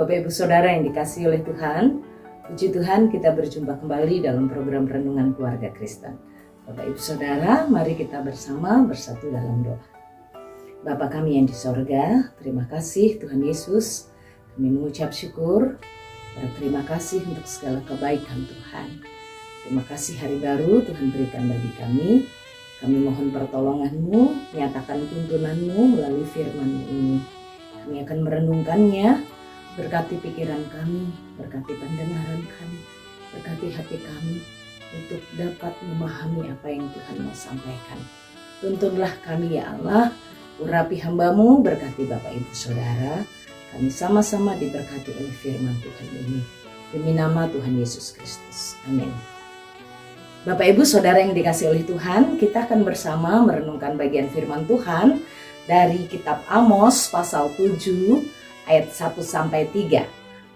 Bapak Ibu Saudara yang dikasihi oleh Tuhan, puji Tuhan kita berjumpa kembali dalam program Renungan Keluarga Kristen. Bapak Ibu Saudara, mari kita bersama bersatu dalam doa. Bapa kami yang di sorga, terima kasih Tuhan Yesus. Kami mengucap syukur, terima kasih untuk segala kebaikan Tuhan. Terima kasih hari baru Tuhan berikan bagi kami. Kami mohon pertolongan-Mu, nyatakan tuntunan-Mu melalui firman-Mu ini. Kami akan merenungkannya, berkati pikiran kami, berkati pendengaran kami, berkati hati kami untuk dapat memahami apa yang Tuhan mau sampaikan. Tuntunlah kami ya Allah, urapi hamba-Mu, berkati Bapak Ibu Saudara. Kami sama-sama diberkati oleh firman Tuhan ini. Demi nama Tuhan Yesus Kristus. Amin. Bapak Ibu Saudara yang dikasihi oleh Tuhan, kita akan bersama merenungkan bagian firman Tuhan dari kitab Amos pasal 7 ayat 1-3.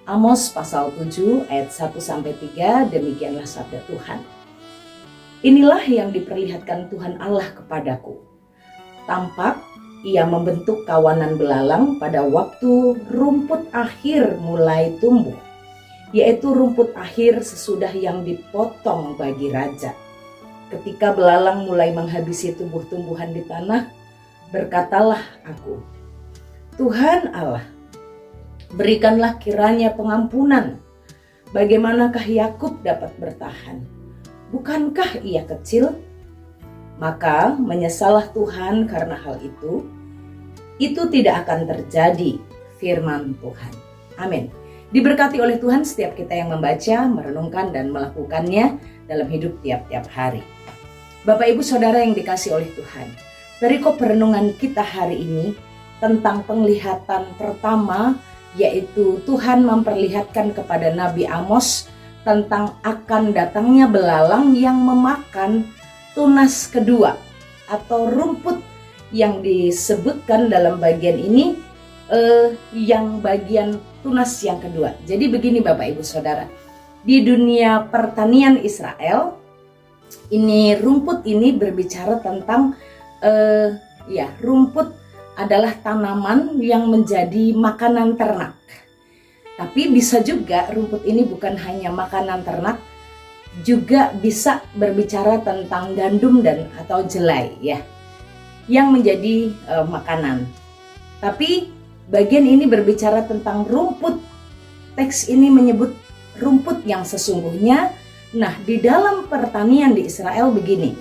Amos pasal 7 ayat 1-3, demikianlah sabda Tuhan. Inilah yang diperlihatkan Tuhan Allah kepadaku. Tampak Ia membentuk kawanan belalang pada waktu rumput akhir mulai tumbuh, yaitu rumput akhir sesudah yang dipotong bagi raja. Ketika belalang mulai menghabisi tumbuh-tumbuhan di tanah, berkatalah aku, Tuhan Allah, berikanlah kiranya pengampunan. Bagaimanakah Yakub dapat bertahan? Bukankah ia kecil? Maka menyesallah Tuhan karena hal itu. Itu tidak akan terjadi, firman Tuhan. Amin. Diberkati oleh Tuhan setiap kita yang membaca, merenungkan, dan melakukannya dalam hidup tiap-tiap hari. Bapak Ibu Saudara yang dikasihi oleh Tuhan, perikop perenungan kita hari ini tentang penglihatan pertama, yaitu Tuhan memperlihatkan kepada Nabi Amos tentang akan datangnya belalang yang memakan tunas kedua atau rumput yang disebutkan dalam bagian ini yang bagian tunas yang kedua. Jadi begini Bapak Ibu Saudara, di dunia pertanian Israel ini rumput ini berbicara tentang rumput adalah tanaman yang menjadi makanan ternak. Tapi bisa juga rumput ini bukan hanya makanan ternak, juga bisa berbicara tentang gandum dan atau jelai ya, yang menjadi makanan. Tapi bagian ini berbicara tentang rumput. Teks ini menyebut rumput yang sesungguhnya. Nah, di dalam pertanian di Israel begini.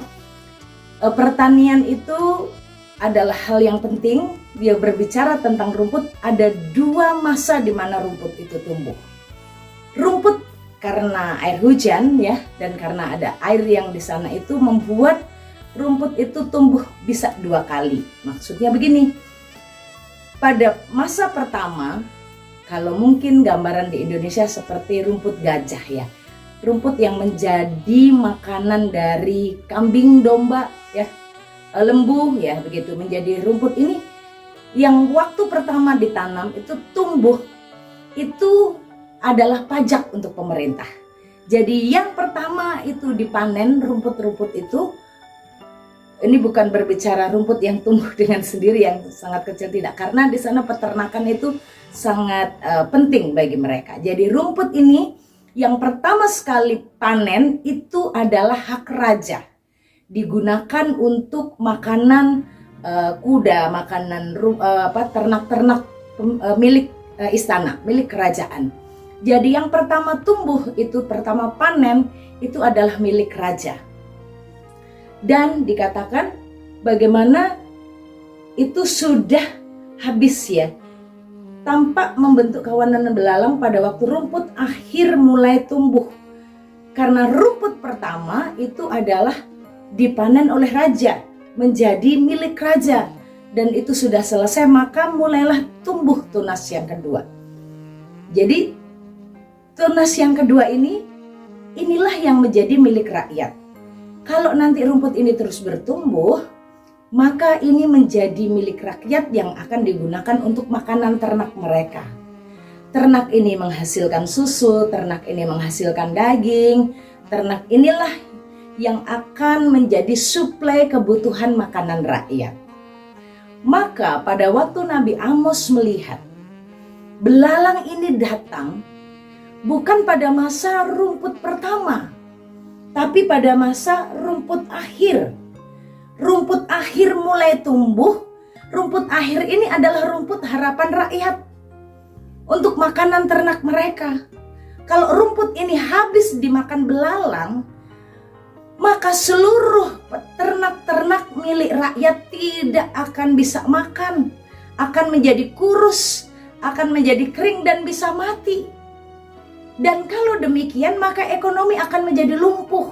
Pertanian itu adalah hal yang penting. Dia berbicara tentang rumput. Ada dua masa di mana rumput itu tumbuh. Rumput karena air hujan ya, dan karena ada air yang di sana itu membuat rumput itu tumbuh bisa dua kali. Maksudnya begini, pada masa pertama, kalau mungkin gambaran di Indonesia seperti rumput gajah ya, rumput yang menjadi makanan dari kambing, domba ya, lembu ya, begitu menjadi rumput ini yang waktu pertama ditanam itu tumbuh, itu adalah pajak untuk pemerintah. Jadi yang pertama itu dipanen rumput-rumput itu. Ini bukan berbicara rumput yang tumbuh dengan sendiri yang sangat kecil, tidak, karena di sana peternakan itu sangat penting bagi mereka. Jadi rumput ini yang pertama sekali panen itu adalah hak raja. Digunakan untuk makanan kuda, makanan ternak-ternak milik istana, milik kerajaan. Jadi yang pertama tumbuh itu, pertama panen itu adalah milik raja. Dan dikatakan bagaimana itu sudah habis ya. Tampak membentuk kawanan belalang pada waktu rumput akhir mulai tumbuh. Karena rumput pertama itu adalah dipanen oleh raja, menjadi milik raja, dan itu sudah selesai, maka mulailah tumbuh tunas yang kedua. Jadi tunas yang kedua inilah yang menjadi milik rakyat. Kalau nanti rumput ini terus bertumbuh, maka ini menjadi milik rakyat yang akan digunakan untuk makanan ternak mereka. Ternak ini menghasilkan susu, ternak ini menghasilkan daging, ternak inilah yang akan menjadi suplai kebutuhan makanan rakyat. Maka pada waktu Nabi Amos melihat Belalang ini datang bukan pada masa rumput pertama, tapi pada masa rumput akhir. Rumput akhir mulai tumbuh. Rumput akhir ini adalah rumput harapan rakyat untuk makanan ternak mereka. Kalau rumput ini habis dimakan belalang, maka seluruh ternak-ternak milik rakyat tidak akan bisa makan, akan menjadi kurus, akan menjadi kering dan bisa mati. Dan kalau demikian, maka ekonomi akan menjadi lumpuh.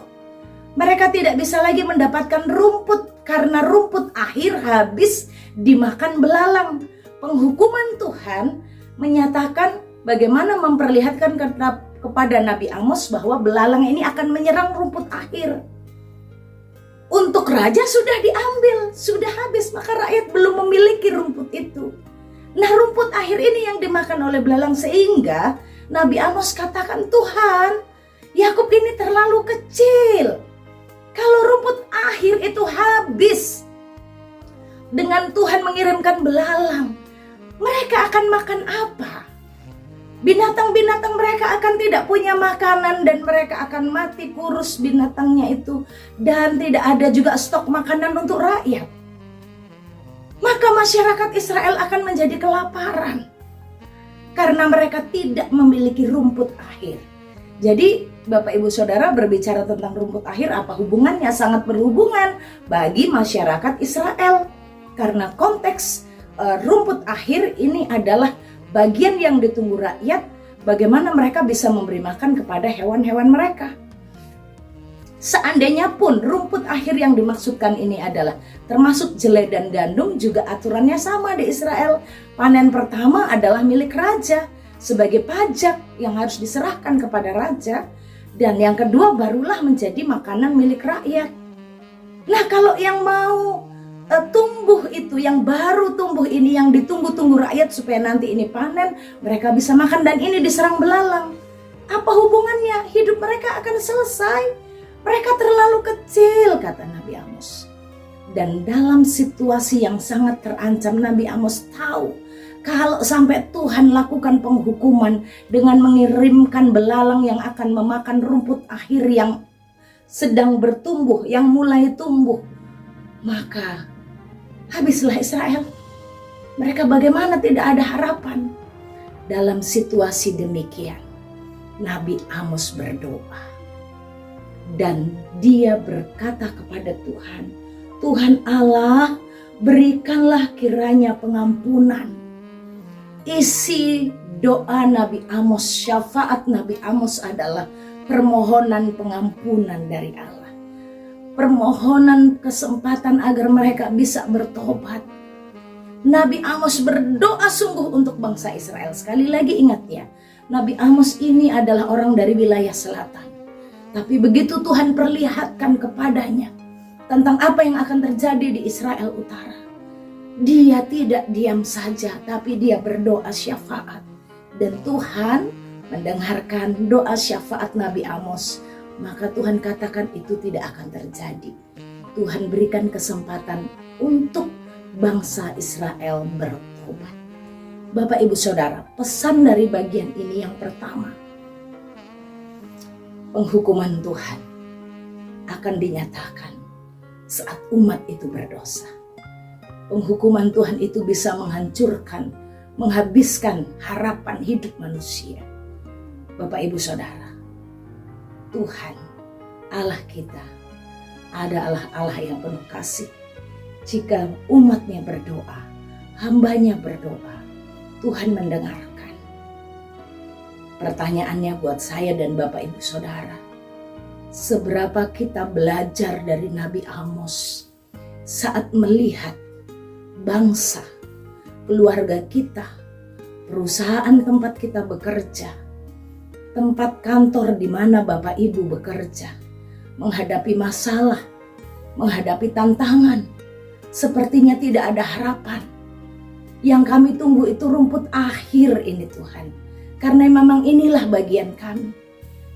Mereka tidak bisa lagi mendapatkan rumput karena rumput akhir habis dimakan belalang. Penghukuman Tuhan menyatakan bagaimana memperlihatkan kepada Nabi Amos bahwa belalang ini akan menyerang rumput akhir. Untuk raja sudah diambil, sudah habis, maka rakyat belum memiliki rumput itu. Nah, rumput akhir ini yang dimakan oleh belalang, sehingga Nabi Amos katakan, Tuhan, Yakub ini terlalu kecil. Kalau rumput akhir itu habis dengan Tuhan mengirimkan belalang, mereka akan makan apa? Binatang-binatang mereka akan tidak punya makanan dan mereka akan mati kurus binatangnya itu, dan tidak ada juga stok makanan untuk rakyat. Maka masyarakat Israel akan menjadi kelaparan karena mereka tidak memiliki rumput akhir. Jadi Bapak Ibu Saudara, berbicara tentang rumput akhir, apa hubungannya? Sangat berhubungan bagi masyarakat Israel, karena konteks rumput akhir ini adalah bagian yang ditunggu rakyat, bagaimana mereka bisa memberi makan kepada hewan-hewan mereka. Seandainya pun rumput akhir yang dimaksudkan ini adalah termasuk jelai dan gandum, juga aturannya sama di Israel. Panen pertama adalah milik raja sebagai pajak yang harus diserahkan kepada raja, dan yang kedua barulah menjadi makanan milik rakyat. Nah, kalau yang mau tumbuh itu, yang baru tumbuh ini, yang ditunggu-tunggu rakyat supaya nanti ini panen, mereka bisa makan, dan ini diserang belalang. Apa hubungannya? Hidup mereka akan selesai. Mereka terlalu kecil, kata Nabi Amos. Dan dalam situasi yang sangat terancam, Nabi Amos tahu kalau sampai Tuhan lakukan penghukuman dengan mengirimkan belalang yang akan memakan rumput akhir yang sedang bertumbuh, yang mulai tumbuh, maka habislah Israel. Mereka bagaimana tidak ada harapan. Dalam situasi demikian, Nabi Amos berdoa. Dan dia berkata kepada Tuhan, Tuhan Allah, berikanlah kiranya pengampunan. Isi doa Nabi Amos, syafaat Nabi Amos adalah permohonan pengampunan dari Allah. Permohonan kesempatan agar mereka bisa bertobat. Nabi Amos berdoa sungguh untuk bangsa Israel. Sekali lagi ingat ya, Nabi Amos ini adalah orang dari wilayah selatan. Tapi begitu Tuhan perlihatkan kepadanya tentang apa yang akan terjadi di Israel Utara, dia tidak diam saja, tapi dia berdoa syafaat. Dan Tuhan mendengarkan doa syafaat Nabi Amos. Maka Tuhan katakan itu tidak akan terjadi. Tuhan berikan kesempatan untuk bangsa Israel bertobat. Bapak Ibu Saudara, pesan dari bagian ini yang pertama, penghukuman Tuhan akan dinyatakan saat umat itu berdosa. Penghukuman Tuhan itu bisa menghancurkan, menghabiskan harapan hidup manusia. Bapak Ibu Saudara, Tuhan Allah kita adalah Allah yang penuh kasih. Jika umatnya berdoa, hambanya berdoa, Tuhan mendengarkan. Pertanyaannya buat saya dan Bapak Ibu Saudara, seberapa kita belajar dari Nabi Amos saat melihat bangsa, keluarga kita, perusahaan tempat kita bekerja, tempat kantor di mana Bapak Ibu bekerja, menghadapi masalah, menghadapi tantangan, sepertinya tidak ada harapan. Yang kami tunggu itu rumput akhir ini Tuhan, karena memang inilah bagian kami.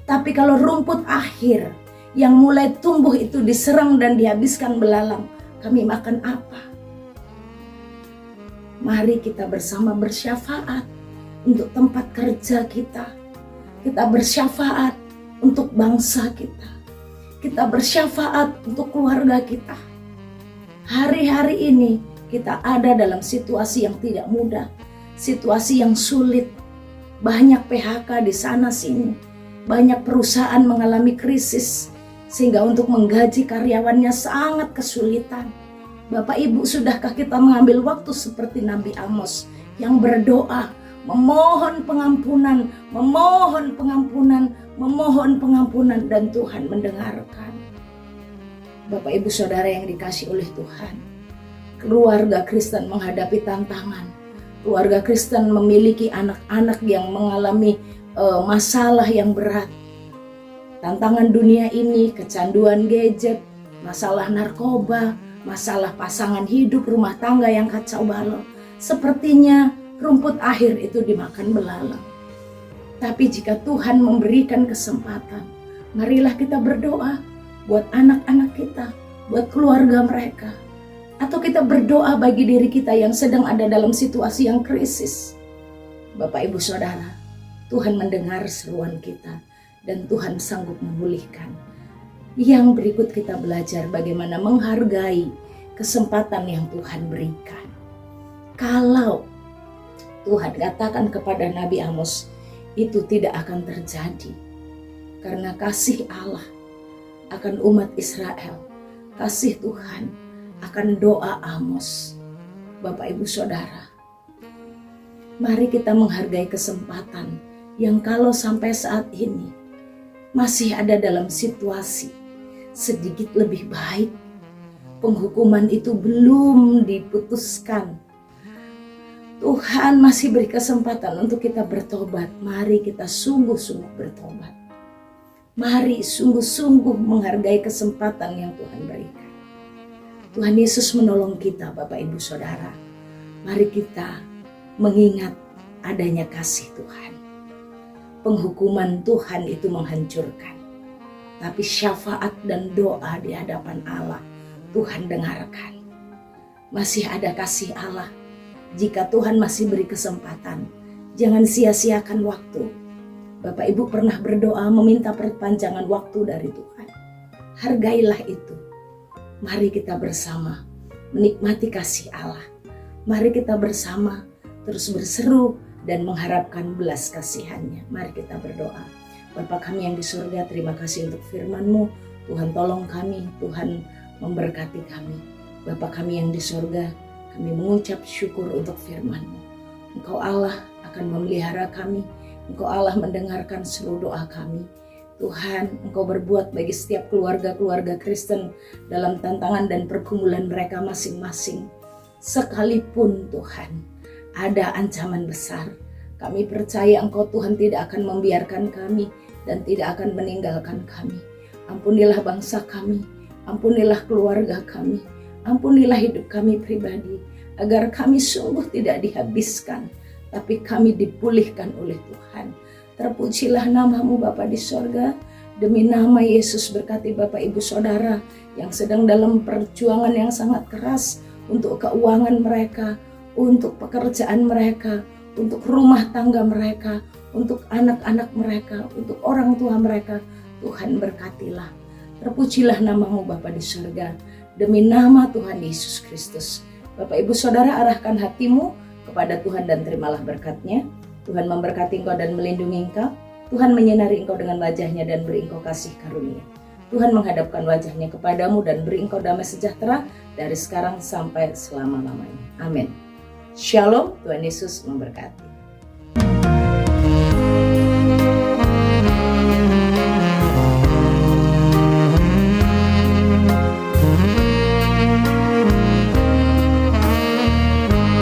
Tapi kalau rumput akhir yang mulai tumbuh itu diserang dan dihabiskan belalang, kami makan apa? Mari kita bersama bersyafaat. untuk tempat kerja kita. Kita bersyafaat untuk bangsa kita. Kita bersyafaat untuk keluarga kita. Hari-hari ini kita ada dalam situasi yang tidak mudah, situasi yang sulit. Banyak PHK di sana sini, banyak perusahaan mengalami krisis, sehingga untuk menggaji karyawannya sangat kesulitan. Bapak Ibu, sudahkah kita mengambil waktu seperti Nabi Amos yang berdoa, memohon pengampunan, dan Tuhan mendengarkan. Bapak Ibu Saudara yang dikasihi oleh Tuhan, keluarga Kristen menghadapi tantangan. Keluarga Kristen memiliki anak-anak yang mengalami masalah yang berat. Tantangan dunia ini, kecanduan gadget, masalah narkoba, masalah pasangan hidup, rumah tangga yang kacau balau. Sepertinya rumput akhir itu dimakan belalang. Tapi jika Tuhan memberikan kesempatan, marilah kita berdoa buat anak-anak kita, buat keluarga mereka. Atau kita berdoa bagi diri kita yang sedang ada dalam situasi yang krisis. Bapak Ibu Saudara, Tuhan mendengar seruan kita dan Tuhan sanggup memulihkan. Yang berikut kita belajar bagaimana menghargai kesempatan yang Tuhan berikan. Kalau Tuhan katakan kepada Nabi Amos, itu tidak akan terjadi. Karena kasih Allah akan umat Israel, kasih Tuhan akan doa Amos. Bapak Ibu Saudara, mari kita menghargai kesempatan yang kalau sampai saat ini masih ada dalam situasi sedikit lebih baik. Penghukuman itu belum diputuskan. Tuhan masih beri kesempatan untuk kita bertobat. Mari kita sungguh-sungguh bertobat. Mari sungguh-sungguh menghargai kesempatan yang Tuhan berikan. Tuhan Yesus menolong kita, Bapak Ibu Saudara. Mari kita mengingat adanya kasih Tuhan. Penghukuman Tuhan itu menghancurkan. Tapi syafaat dan doa di hadapan Allah, Tuhan dengarkan. Masih ada kasih Allah. Jika Tuhan masih beri kesempatan, jangan sia-siakan waktu. Bapak Ibu pernah berdoa meminta perpanjangan waktu dari Tuhan. Hargailah itu. Mari kita bersama menikmati kasih Allah. Mari kita bersama terus berseru dan mengharapkan belas kasihan-Nya. Mari kita berdoa. Bapa kami yang di surga, terima kasih untuk firman-Mu. Tuhan tolong kami, Tuhan memberkati kami. Bapa kami yang di surga, kami mengucap syukur untuk firman-Mu. Engkau Allah akan memelihara kami. Engkau Allah mendengarkan seluruh doa kami. Tuhan, Engkau berbuat bagi setiap keluarga-keluarga Kristen dalam tantangan dan pergumulan mereka masing-masing. Sekalipun Tuhan, ada ancaman besar, kami percaya Engkau Tuhan tidak akan membiarkan kami dan tidak akan meninggalkan kami. Ampunilah bangsa kami, ampunilah keluarga kami, ampunilah hidup kami pribadi, agar kami sungguh tidak dihabiskan, tapi kami dipulihkan oleh Tuhan. Terpujilah nama-Mu Bapa di sorga. Demi nama Yesus berkati Bapak Ibu Saudara yang sedang dalam perjuangan yang sangat keras untuk keuangan mereka, untuk pekerjaan mereka, untuk rumah tangga mereka, untuk anak-anak mereka, untuk orang tua mereka. Tuhan berkatilah. Terpujilah nama-Mu Bapa di sorga. Demi nama Tuhan Yesus Kristus. Bapak Ibu Saudara, arahkan hatimu kepada Tuhan dan terimalah berkat-Nya. Tuhan memberkati engkau dan melindungi engkau. Tuhan menyinari engkau dengan wajah-Nya dan beri engkau kasih karunia. Tuhan menghadapkan wajah-Nya kepadamu dan beri engkau damai sejahtera dari sekarang sampai selama-lamanya. Amin. Shalom, Tuhan Yesus memberkati.